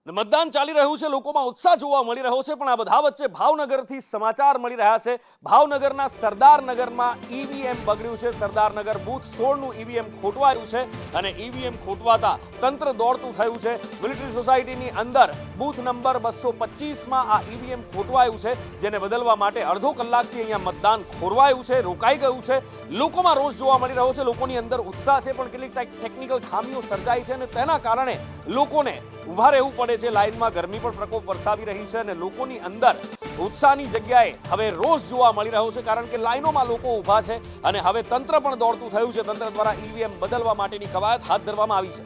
મતદાન ચાલી રહ્યું છે, લોકોમાં ઉત્સાહ જોવા મળી રહ્યો છે, પણ આ બધા વચ્ચે ભાવનગરથી સમાચાર મળી રહ્યા છે. ભાવનગરના સરદારનગરમાં ઈવીએમ બગડ્યું છે. સરદારનગર બૂથ 16નું ઈવીએમ ખોટવાયું છે અને ઈવીએમ ખોટવાતા તંત્ર દોડતું થયું છે. મિલિટરી સોસાયટીની અંદર બૂથ નંબર 225માં આ ઈવીએમ ખોટવાયું છે, જેને બદલવા માટે અડધો કલાકથી અહીંયા મતદાન ખોરવાયું છે, રોકાઈ ગયું છે. લોકોમાં રોષ જોવા મળી રહ્યો છે, લોકોની અંદર ઉત્સાહ છે, પણ કેટલીક ટેકનિકલ ખામીઓ સર્જાઈ છે અને તેના કારણે લોકોને ઉભા રહેવું પડે છે. લાઇનમાં ગરમી પણ પ્રકોપ વરસાવી રહી છે અને લોકોની અંદર ઉત્સાહની જગ્યાએ હવે રોષ જોવા મળી રહ્યો છે, કારણ કે લાઇનોમાં લોકો ઊભા છે અને હવે તંત્ર પણ દોડતું થયું છે. તંત્ર દ્વારા ઈવીએમ બદલવા માટેની કવાયત હાથ ધરવામાં આવી છે.